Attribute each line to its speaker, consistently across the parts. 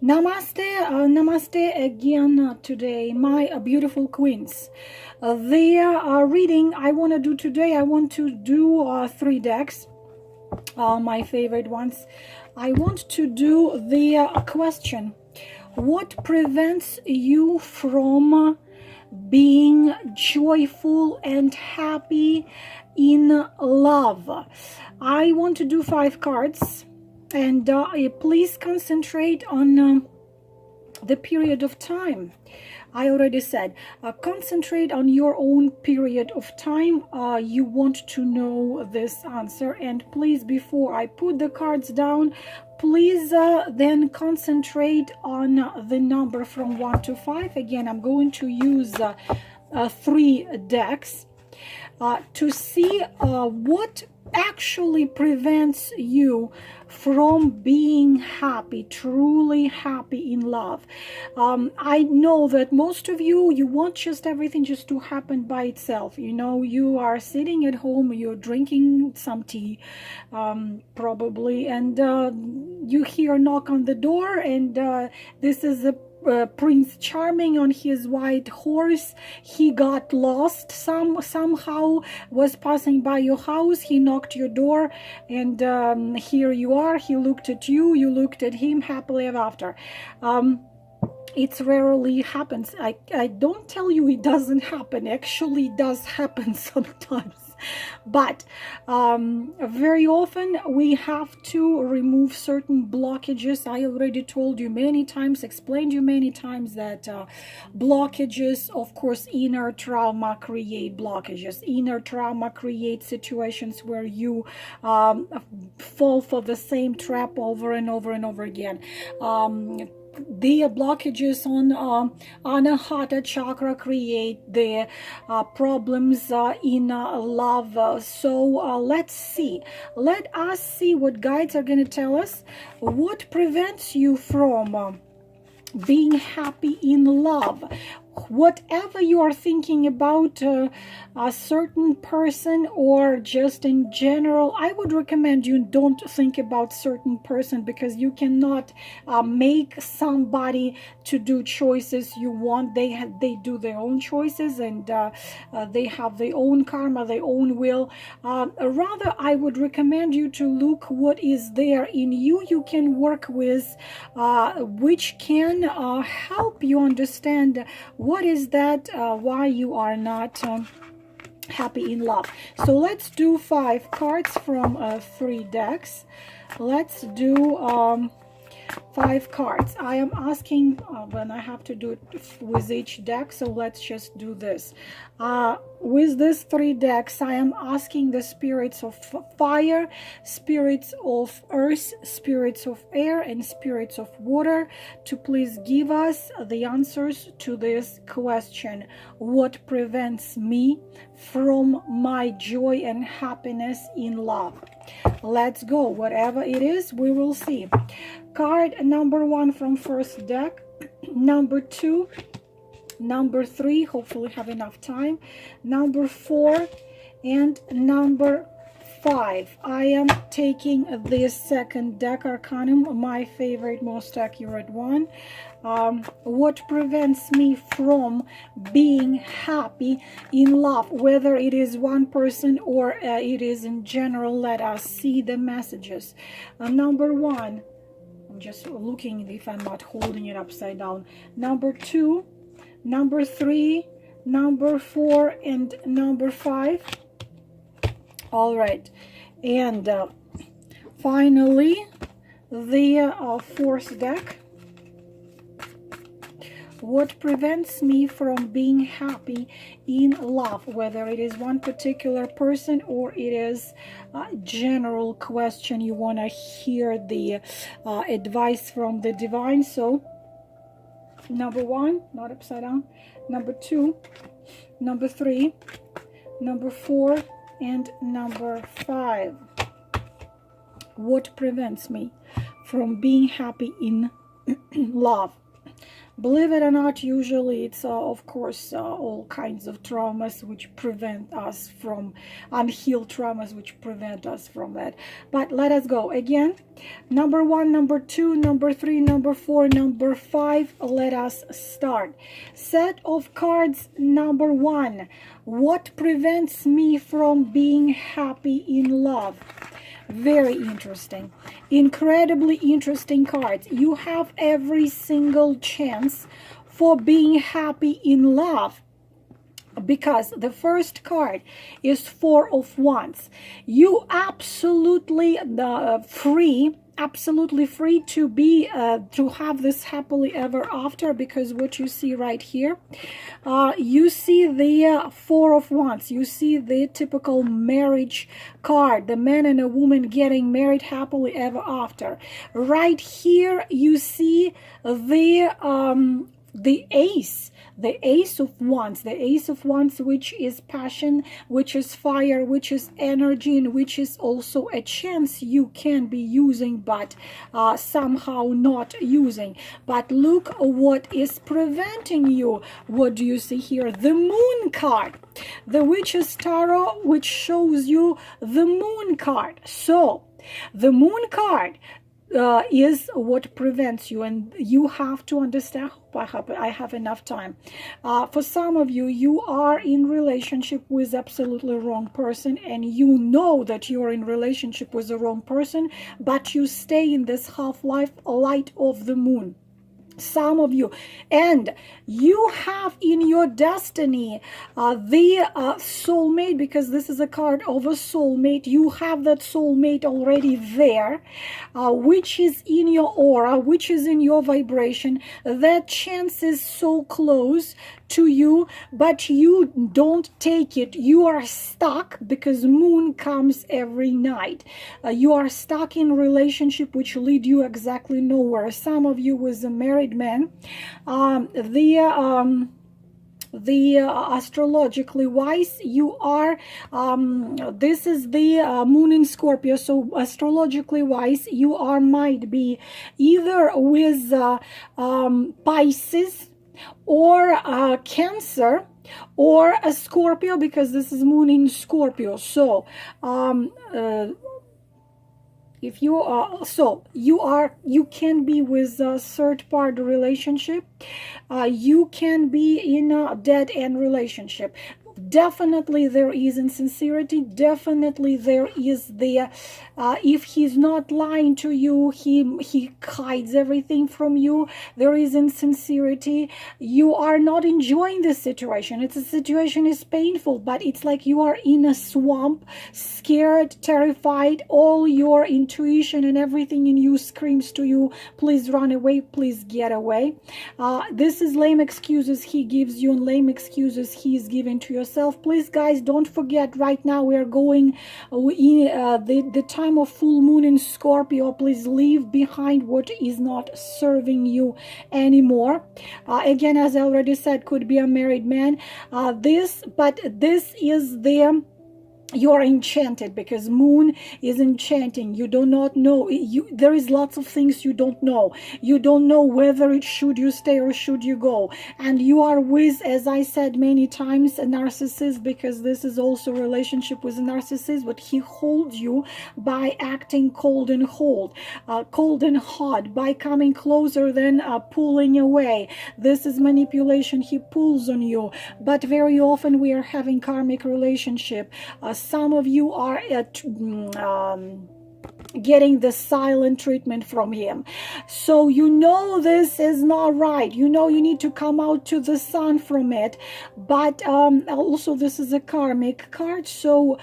Speaker 1: Namaste, namaste again today, my beautiful queens. The reading I want to do today, I want to do 3 decks, my favorite ones. I want to do the question, what prevents you from being joyful and happy in love? I want to do 5 cards. And please concentrate on the period of time. I already said, concentrate on your own period of time. You want to know this answer. And please, before I put the cards down, please then concentrate on the number from 1 to 5. Again, I'm going to use 3 decks to see what actually prevents you from being happy, truly happy in love. I know that most of you want just everything just to happen by itself. You know, you are sitting at home, you're drinking some tea, probably, and you hear a knock on the door, and this is a Prince Charming on his white horse. He got lost somehow, was passing by your house, he knocked your door, and here you are. He looked at you, you looked at him, happily ever after. It rarely happens. I don't tell you it doesn't happen. Actually, it does happen sometimes. But very often we have to remove certain blockages. I already told you many times, explained you many times that blockages, of course, inner trauma create blockages. Inner trauma creates situations where you fall for the same trap over and over and over again. The blockages on Anahata chakra create the problems in love. So let's see. Let us see what guides are going to tell us. What prevents you from being happy in love? Whatever you are thinking about a certain person or just in general, I would recommend you don't think about certain person, because you cannot make somebody to do choices you want. They do their own choices, and they have their own karma, their own will. Rather, I would recommend you to look what is there in you can work with, which can help you understand what is that, why you are not happy in love. So let's do 5 cards from 3 decks. Let's do 5 cards. I am asking when I have to do it with each deck, so let's just do this. With these 3 decks, I am asking the spirits of fire, spirits of earth, spirits of air, and spirits of water to please give us the answers to this question. What prevents me from my joy and happiness in love? Let's go. Whatever it is, we will see. Card number 1 from first deck, number 2, number 3, hopefully have enough time, number 4, and number 5. I am taking this second deck arcanum, my favorite, most accurate one. What prevents me from being happy in love, whether it is one person or it is in general? Let us see the messages. Number 1, I'm just looking if I'm not holding it upside down. Number 2, number 3, number 4, and number 5. All right, and finally the 4th deck. What prevents me from being happy in love, whether it is one particular person or it is a general question. You want to hear the advice from the divine. So number 1, not upside down, number 2, number 3, number 4, and number 5. What prevents me from being happy in love? Believe it or not, usually it's of course all kinds of traumas which prevent us from unhealed traumas which prevent us from that. But let us go again. Number 1, number 2, number 3, number 4, number 5. Let us start. Set of cards number 1. What prevents me from being happy in love? Very interesting, incredibly interesting cards. You have every single chance for being happy in love, because the first card is 4 of Wands. You absolutely free to be to have this happily ever after, because what you see right here, you see the 4 of Wands. You see the typical marriage card, the man and a woman getting married happily ever after. Right here you see the ace, the ace of wands, which is passion, which is fire, which is energy, and which is also a chance you can be using but somehow not using. But look what is preventing you. What do you see here? The moon card, the witch's tarot, which shows you the moon card. So the moon card is what prevents you, and you have to understand. I have enough time. For some of you, you are in relationship with absolutely wrong person, and you know that you're in relationship with the wrong person, but you stay in this half-life light of the moon. Some of you, and you have in your destiny the soulmate, because this is a card of a soulmate. You have that soulmate already there, which is in your aura, which is in your vibration. That chance is so close to you, but you don't take it. You are stuck, because moon comes every night. You are stuck in relationship which lead you exactly nowhere. Some of you with a married man, astrologically wise, you are this is the moon in Scorpio, so astrologically wise, you are might be either with Pisces or Cancer or a Scorpio, because this is moon in Scorpio. So if you are, so you can be with a third party relationship, you can be in a dead end relationship. Definitely there is insincerity. Definitely there is the if he's not lying to you, he hides everything from you. There is insincerity. You are not enjoying this situation. It's a situation is painful, but it's like you are in a swamp, scared, terrified. All your intuition and everything in you screams to you, please run away, please get away. This is lame excuses he gives you, and lame excuses he is giving to yourself. Please guys, don't forget, right now we are going in the time of full moon in Scorpio. Please leave behind what is not serving you anymore. Again, as I already said, could be a married man. This is the, you are enchanted, because moon is enchanting. You do not know, there is lots of things you don't know. You don't know whether it should you stay or should you go. And you are with, as I said many times, a narcissist, because this is also a relationship with a narcissist, but he holds you by acting cold and hot, by coming closer than pulling away. This is manipulation. He pulls on you, but very often we are having karmic relationship. Some of you are getting the silent treatment from him. So you know this is not right. You know you need to come out to the sun from it. But also this is a karmic card. So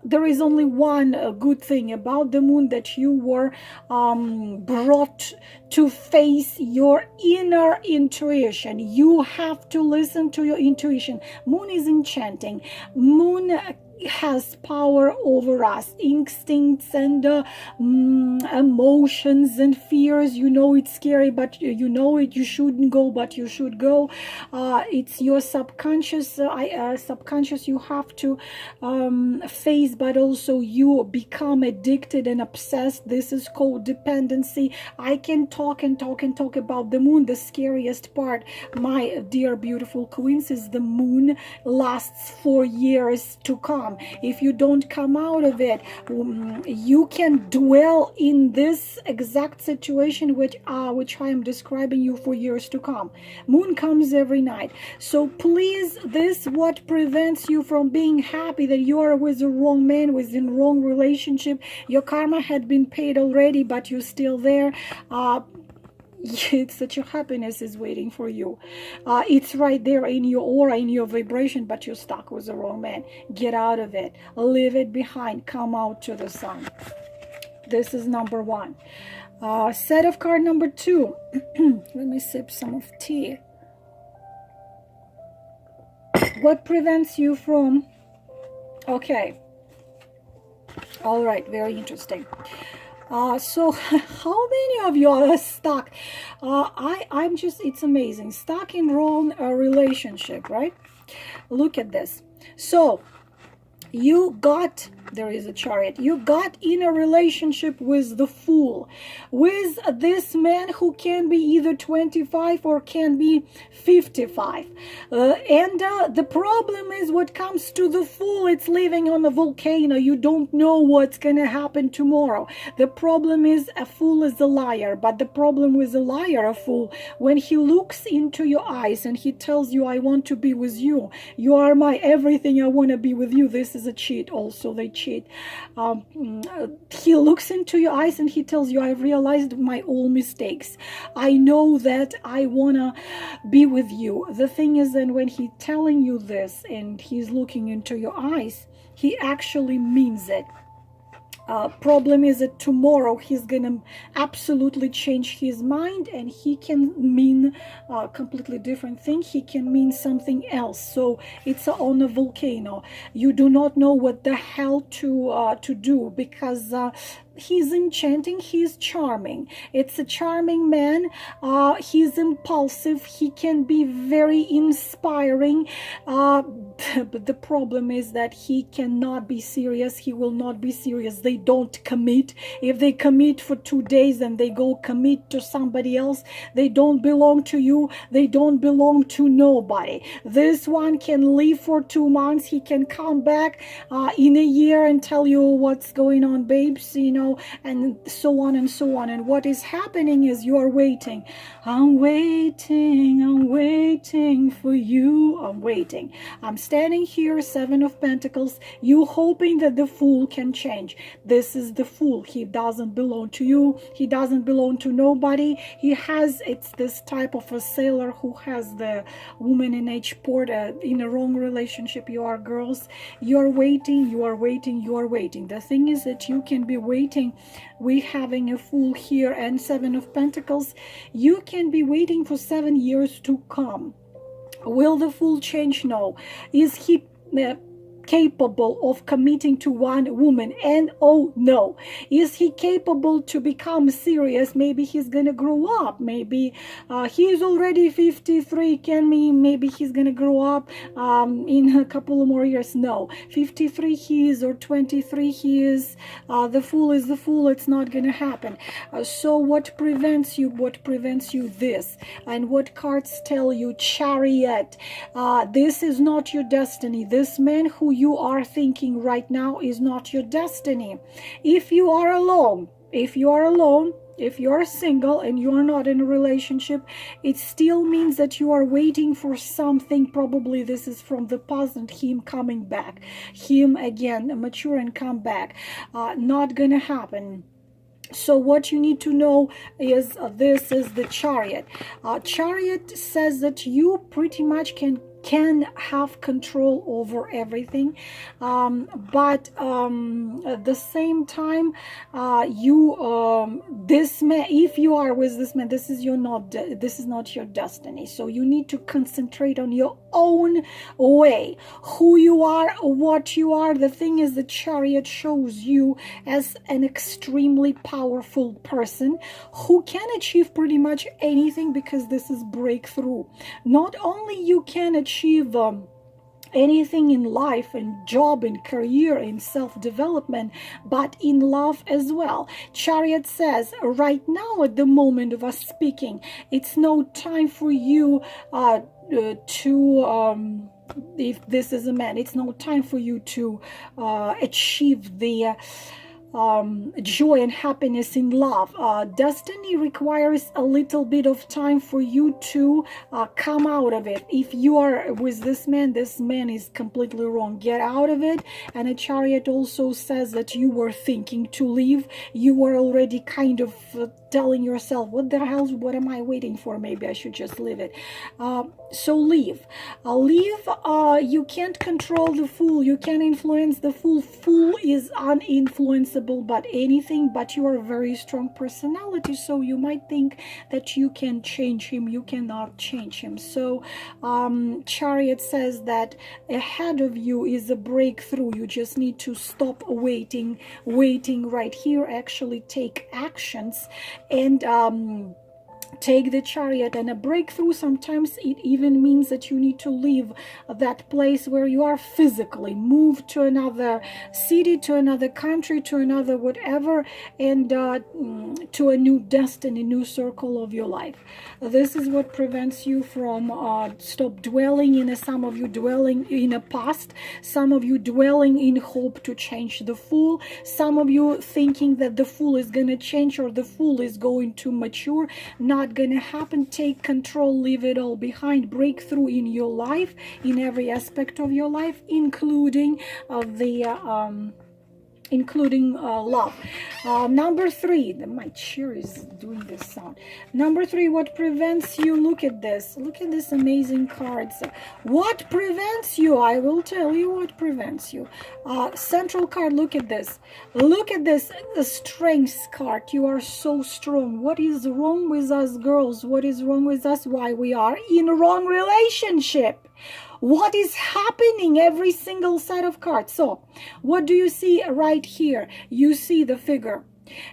Speaker 1: there is only one good thing about the moon, that you were brought to face your inner intuition. You have to listen to your intuition. Moon is enchanting. Moon has power over us. Instincts and emotions and fears. You know it's scary, but you know it. You shouldn't go, but you should go. It's your subconscious. Subconscious you have to face, but also you become addicted and obsessed. This is called dependency. I can talk and talk and talk about the moon. The scariest part, my dear beautiful queens, is the moon lasts for years to come. If you don't come out of it, you can dwell in this exact situation which I am describing you for years to come. Moon comes every night. So please, this what prevents you from being happy, that you are with the wrong man, with the wrong relationship. Your karma had been paid already, but you're still there. It's such a happiness is waiting for you. It's right there in your aura, in your vibration, but you're stuck with the wrong man. Get out of it. Leave it behind. Come out to the sun. This is number one. Set of card number two. Let me sip some of tea. What prevents you from... Okay. All right. Very interesting. So how many of you are stuck? I'm just, it's amazing. Stuck in wrong relationship, right? Look at this. So you got, there is a chariot, you got in a relationship with the fool, with this man who can be either 25 or can be 55. The problem is, what comes to the fool, it's living on a volcano. You don't know what's going to happen tomorrow. The problem is, a fool is a liar. But the problem with a liar, a fool, when he looks into your eyes and he tells you, I want to be with you, you are my everything, I want to be with you, this is a cheat. Also they cheat. He looks into your eyes and he tells you, I've realized my old mistakes, I know that I wanna be with you. The thing is, then when he's telling you this and he's looking into your eyes, he actually means it. Problem is that tomorrow he's gonna absolutely change his mind, and he can mean a completely different thing. He can mean something else. So it's on a volcano. You do not know what the hell to do, because he's enchanting, he's charming. It's a charming man. He's impulsive. He can be very inspiring. But the problem is that he cannot be serious. He will not be serious. They don't commit. If they commit for 2 days and they go commit to somebody else, they don't belong to you. They don't belong to nobody. This one can leave for 2 months. He can come back in a year and tell you what's going on, babes, you know, and so on and so on. And what is happening is you are waiting. I'm waiting for you. I'm waiting. I'm standing here, 7 of Pentacles. You hoping that the fool can change. This is the fool. He doesn't belong to you. He doesn't belong to nobody. He has, it's this type of a sailor who has the woman in each port in a wrong relationship. You are girls. You're waiting. You are waiting. You are waiting. The thing is that you can be waiting. We having a fool here and 7 of Pentacles. You can be waiting for 7 years to come. Will the fool change? No. Is he capable of committing to one woman? And oh no. Is he capable to become serious? Maybe he's gonna grow up. Maybe he is already 53. Maybe he's gonna grow up in a couple of more years. No. 53 he is, or 23 he is. The fool is the fool. It's not gonna happen. So what prevents you? What prevents you? This. And what cards tell you? Chariot. This is not your destiny. This man who you are thinking right now is not your destiny. If you are alone, if you are single and you are not in a relationship, it still means that you are waiting for something. Probably this is from the past and him coming back. Him again, mature and come back. Not gonna happen. So what you need to know is this is the Chariot. Chariot says that you pretty much can can have control over everything, but at the same time, this man, if you are with this man, this is not your destiny. So you need to concentrate on your own way, who you are, what you are. The thing is, the Chariot shows you as an extremely powerful person who can achieve pretty much anything, because this is breakthrough. Not only you can achieve anything in life and job and career and self-development, but in love as well. Chariot says right now, at the moment of us speaking, it's no time for you if this is a man, it's no time for you to achieve the joy and happiness in love. Destiny requires a little bit of time for you to come out of it. If you are with this man is completely wrong. Get out of it. And a Chariot also says that you were thinking to leave. You were already kind of telling yourself, what the hell, what am I waiting for? Maybe I should just leave it. So leave. You can't control the Fool. You can't influence the Fool. Fool is uninfluenceable but anything, but you are a very strong personality, so you might think that you can change him. You cannot change him. So Chariot says that ahead of you is a breakthrough. You just need to stop waiting right here, actually take actions, and take the Chariot. And a breakthrough, sometimes it even means that you need to leave that place where you are physically, move to another city, to another country, to another whatever, and to a new destiny, new circle of your life. This is what prevents you from stop dwelling in some of you dwelling in a past, some of you dwelling in hope to change the Fool, some of you thinking that the Fool is going to change or the Fool is going to mature. Not gonna happen. Take control, leave it all behind. Breakthrough in your life, in every aspect of your life, including love. Number 3, my chair is doing this sound. Number 3, what prevents you? Look at this amazing cards. What prevents you? I will tell you what prevents you. Central card, look at this, the strength card. You are so strong. What is wrong with us girls? What is wrong with us? Why we are in a wrong relationship? What is happening? Every single set of cards. So what do you see right here? You see the figure.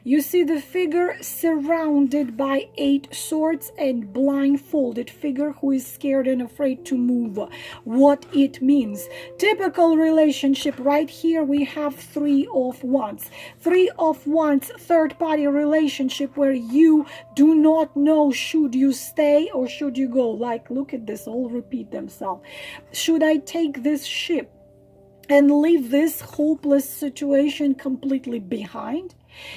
Speaker 1: You see the figure surrounded by 8 swords and blindfolded figure who is scared and afraid to move. What it means. Typical relationship. Right here we have 3 of Wands. 3 of Wands, third party relationship where you do not know should you stay or should you go. Like, look at this, all repeat themselves. Should I take this ship and leave this hopeless situation completely behind?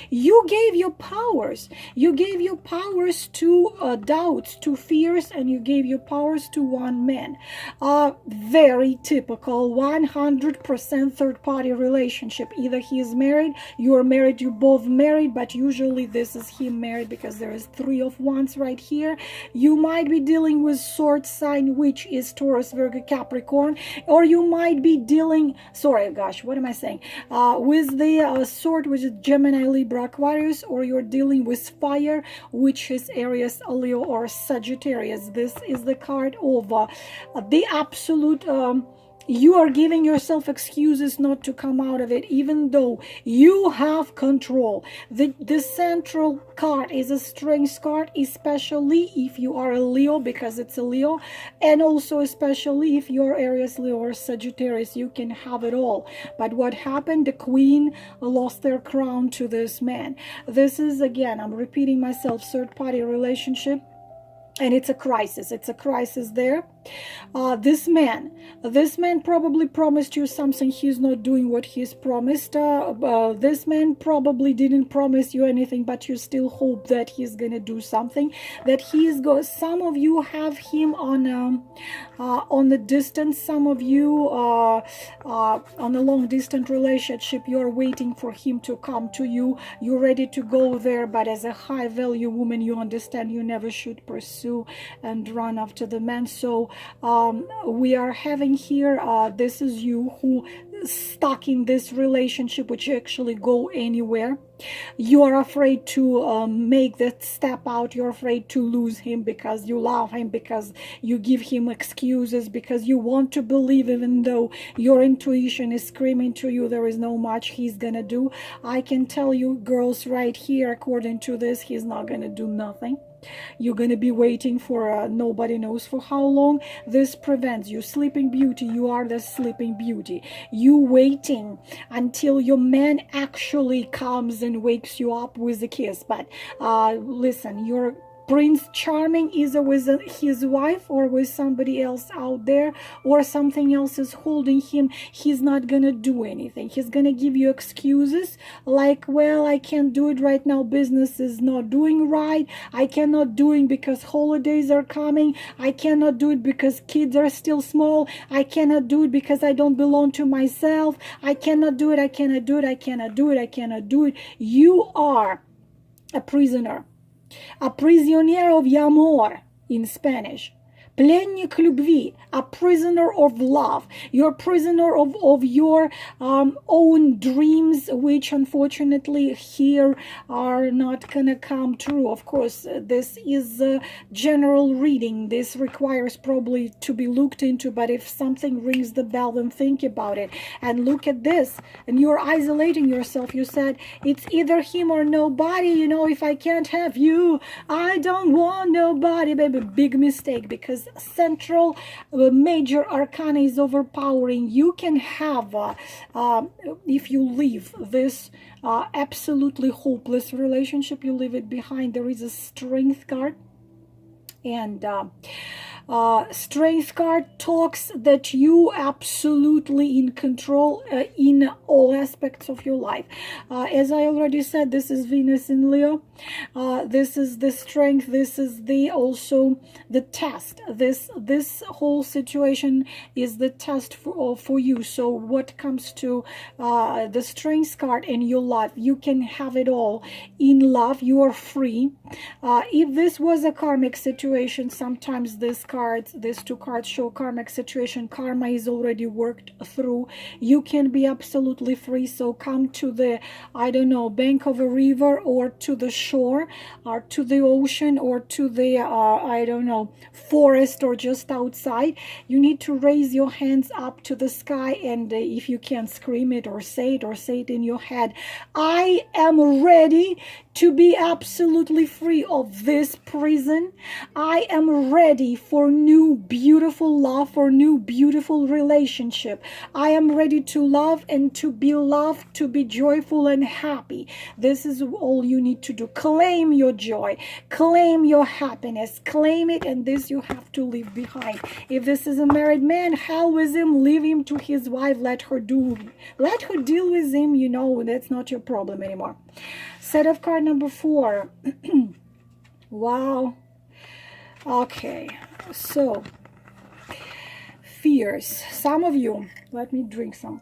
Speaker 1: You gave your powers. You gave your powers to doubts, to fears, and you gave your powers to one man. Very typical 100% third-party relationship. Either he is married, you are married, you both married, but usually this is him married because there is 3 of Wands right here. You might be dealing with sword sign, which is Taurus, Virgo, Capricorn, or you might be dealing, with the sword, which is Gemini, Libra, Aquarius, or you're dealing with fire, which is Aries, Leo, or Sagittarius. This is the card of the absolute you are giving yourself excuses not to come out of it, even though you have control. The central card is a strength card, especially if you are a Leo, because it's a Leo, and also especially if you're Aries, Leo, or Sagittarius. You can have it all. But what happened? The queen lost their crown to this man. This is, again, I'm repeating myself, third-party relationship. And it's a crisis. It's a crisis there. This man probably promised you something. He's not doing what he's promised. This man probably didn't promise you anything, but you still hope that he's gonna do something. That he is go. Some of you have him on the distance. Some of you on a long distance relationship. You're waiting for him to come to you. You're ready to go there, but as a high value woman, you understand you never should pursue and run after the man. So we are having here, this is you who stuck in this relationship which actually go anywhere. You are afraid to make that step out. You're afraid to lose him because you love him, because you give him excuses, because you want to believe even though your intuition is screaming to you there is no much he's gonna do. I can tell you, girls, right here, according to this, he's not gonna do nothing. You're going to be waiting for nobody knows for how long. This prevents you. Sleeping Beauty, you are the Sleeping Beauty. You waiting until your man actually comes and wakes you up with a kiss. But listen, your Prince Charming either with his wife or with somebody else out there, or something else is holding him. He's not gonna do anything. He's gonna give you excuses like, well, I can't do it right now, business is not doing right, I cannot do it because holidays are coming, I cannot do it because kids are still small, I cannot do it because I don't belong to myself, I cannot do it, I cannot do it, I cannot do it, I cannot do it. You are a prisoner. A prisionero of amor in Spanish. Пленник любви, a prisoner of love. You're a prisoner of your own dreams, which unfortunately here are not gonna come true. Of course, this is a general reading. This requires probably to be looked into, but if something rings the bell, then think about it. And look at this, and you're isolating yourself. You said, it's either him or nobody. You know, if I can't have you, I don't want nobody. Baby, big mistake, because central major arcana is overpowering. You can have if you leave this absolutely hopeless relationship, you leave it behind. There is a strength card, and strength card talks that you absolutely in control in all aspects of your life. As I already said, this is Venus in Leo. This is the strength. This is the also the test. This whole situation is the test for you. So what comes to the strength card in your life, you can have it all in love. You are free. If this was a karmic situation, sometimes these two cards show karmic situation. Karma is already worked through. You can be absolutely free. So come to the, I don't know, bank of a river, or to the shore, or to the ocean, or to the I don't know, forest, or just outside. You need to raise your hands up to the sky, and if you can, scream it or say it in your head. I am ready to be absolutely free of this prison. I am ready for new beautiful love, for new beautiful relationship. I am ready to love and to be loved, to be joyful and happy. This is all you need to do. Claim your joy, claim your happiness, claim it, and this you have to leave behind. If this is a married man, hell with him, leave him to his wife, let her deal with him. You know, that's not your problem anymore. Set of card number 4. Wow. Okay, so fears. Some of you, let me drink some.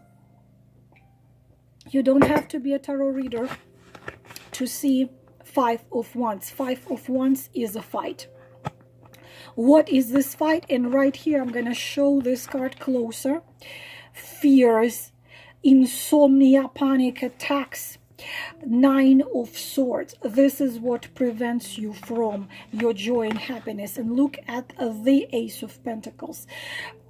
Speaker 1: You don't have to be a tarot reader to see 5 of Wands. 5 of Wands is a fight. What is this fight? And right here, I'm going to show this card closer. Fears, insomnia, panic attacks. 9 of Swords. This is what prevents you from your joy and happiness. And look at the Ace of Pentacles.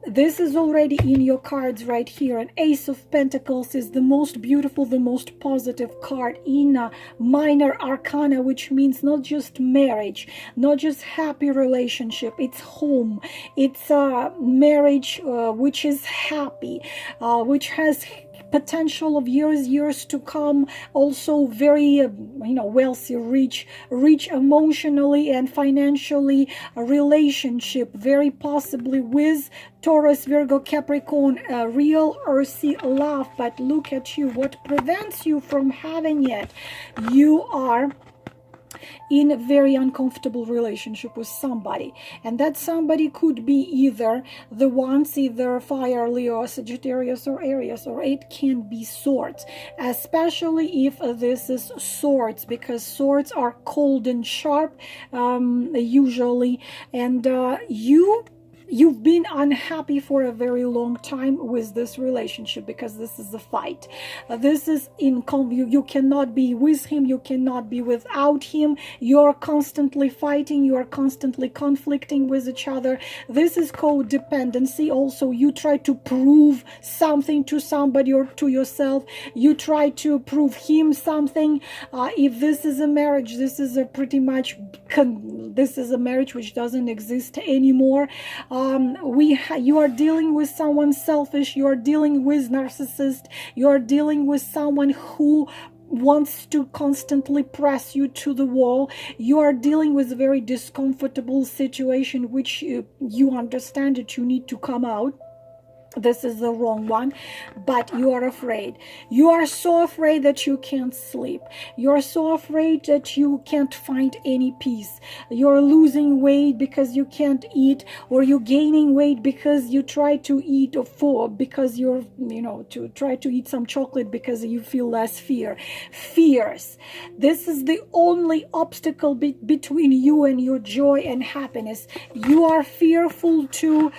Speaker 1: This is already in your cards right here. An Ace of Pentacles is the most beautiful, the most positive card in a minor arcana, which means not just marriage, not just happy relationship. It's home. It's a marriage which is happy, which has potential of years to come. Also very wealthy, rich emotionally and financially, a relationship very possibly with Taurus, Virgo, Capricorn, real earthy love. But look at you, what prevents you from having it? You are in a very uncomfortable relationship with somebody, and that somebody could be either the ones, either fire, Leo, Sagittarius, or Aries, or it can be Swords, especially if this is Swords, because swords are cold and sharp usually, and you You've been unhappy for a very long time with this relationship because this is a fight. This is you cannot be with him, you cannot be without him. You're constantly fighting, you are constantly conflicting with each other. This is called dependency. Also, you try to prove something to somebody or to yourself. You try to prove him something. If this is a marriage, this is a pretty much this is a marriage which doesn't exist anymore. You are dealing with someone selfish, you are dealing with narcissist, you are dealing with someone who wants to constantly press you to the wall. You are dealing with a very discomfortable situation which you understand that you need to come out. This is the wrong one, but you are afraid. You are so afraid that you can't sleep. You are so afraid that you can't find any peace. You're losing weight because you can't eat, or you're gaining weight because you try to eat because you're, to try to eat some chocolate because you feel less fears. This is the only obstacle between you and your joy and happiness. You are fearful to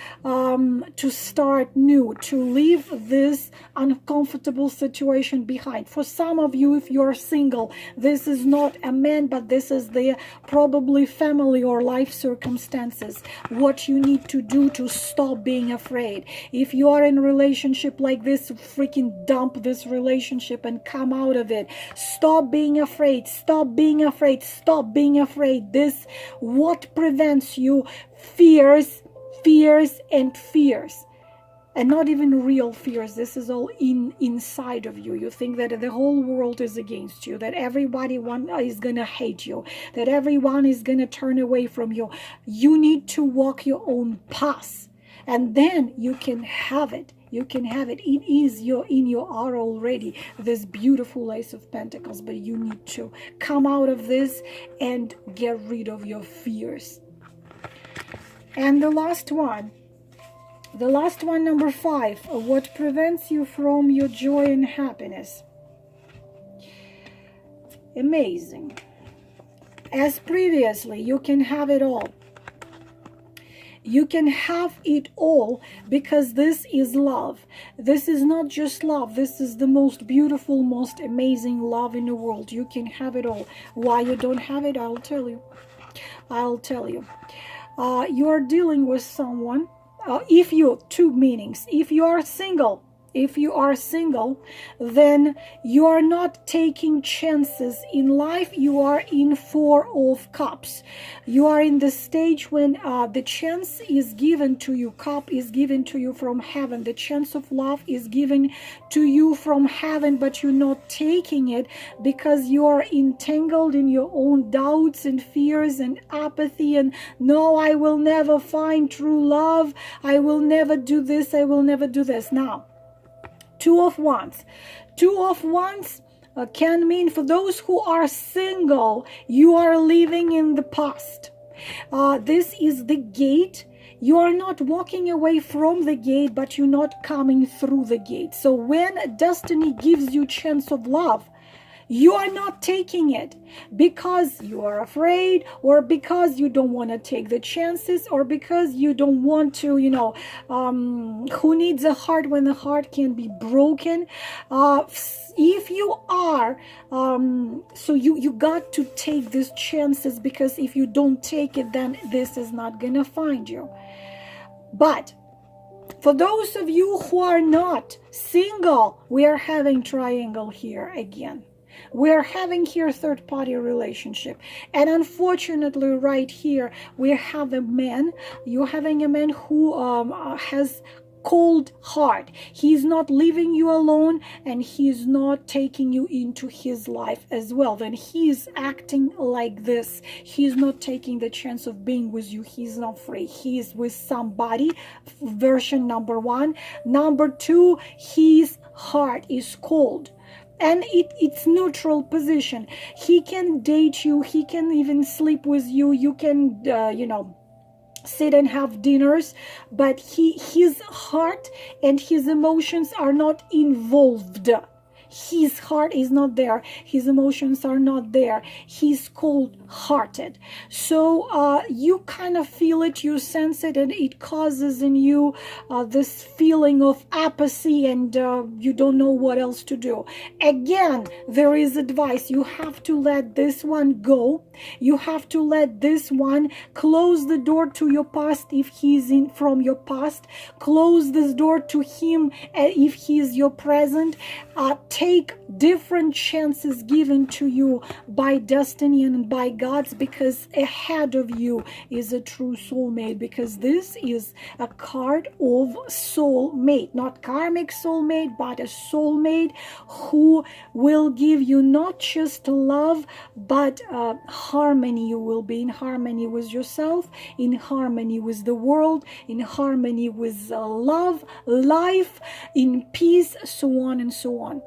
Speaker 1: start new, to leave this uncomfortable situation behind. For some of you, if you're single, this is not a man, but this is the probably family or life circumstances. What you need to do to stop being afraid. If you are in a relationship like this, freaking dump this relationship and come out of it. Stop being afraid. Stop being afraid. Stop being afraid. This, what prevents you? Fears and fears. And not even real fears. This is all inside of you. You think that the whole world is against you, that everybody is going to hate you, that everyone is going to turn away from you. You need to walk your own path, and then you can have it. You can have it. It is in your aura already, this beautiful Ace of Pentacles, but you need to come out of this and get rid of your fears. And the last one, number 5, what prevents you from your joy and happiness? Amazing. As previously, you can have it all. You can have it all because this is love. This is not just love. This is the most beautiful, most amazing love in the world. You can have it all. Why you don't have it, I'll tell you. You are dealing with someone. Two meanings. If you are single, then you are not taking chances in life. You are in 4 of Cups. You are in the stage when the chance is given to you. Cup is given to you from heaven. The chance of love is given to you from heaven, but you're not taking it because you are entangled in your own doubts and fears and apathy. And no, I will never find true love. I will never do this. I will never do this. Now, Two of Wands can mean, for those who are single, you are living in the past. This is the gate. You are not walking away from the gate, but you're not coming through the gate. So when destiny gives you chance of love, you are not taking it because you are afraid, or because you don't want to take the chances, or because you don't want to, who needs a heart when the heart can be broken? If you are, so you got to take these chances, because if you don't take it, then this is not gonna find you. But for those of you who are not single, we are having triangle here again. We're having here third-party relationship. And unfortunately, right here, we have a man. You're having a man who has cold heart. He's not leaving you alone, and he's not taking you into his life as well. Then he's acting like this. He's not taking the chance of being with you. He's not free. He's with somebody. Version number 1. Number 2, his heart is cold. And it's neutral position. He can date you. He can even sleep with you. You can, sit and have dinners. But his heart and his emotions are not involved. his heart is not there, his emotions are not there, he's cold-hearted. So you kind of feel it, you sense it, and it causes in you this feeling of apathy, and you don't know what else to do. Again, there is advice. You have to let this one go. You have to let this one close the door to your past if he's in from your past. Close this door to him if he is your present. Take different chances given to you by destiny and by God's, because ahead of you is a true soulmate, because this is a card of soulmate, not karmic soulmate, but a soulmate who will give you not just love, but harmony. You will be in harmony with yourself, in harmony with the world, in harmony with love, life, in peace, so on and so on.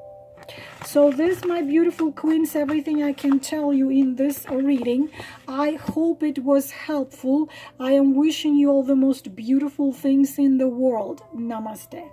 Speaker 1: So this, my beautiful queens, everything I can tell you in this reading. I hope it was helpful. I am wishing you all the most beautiful things in the world. Namaste.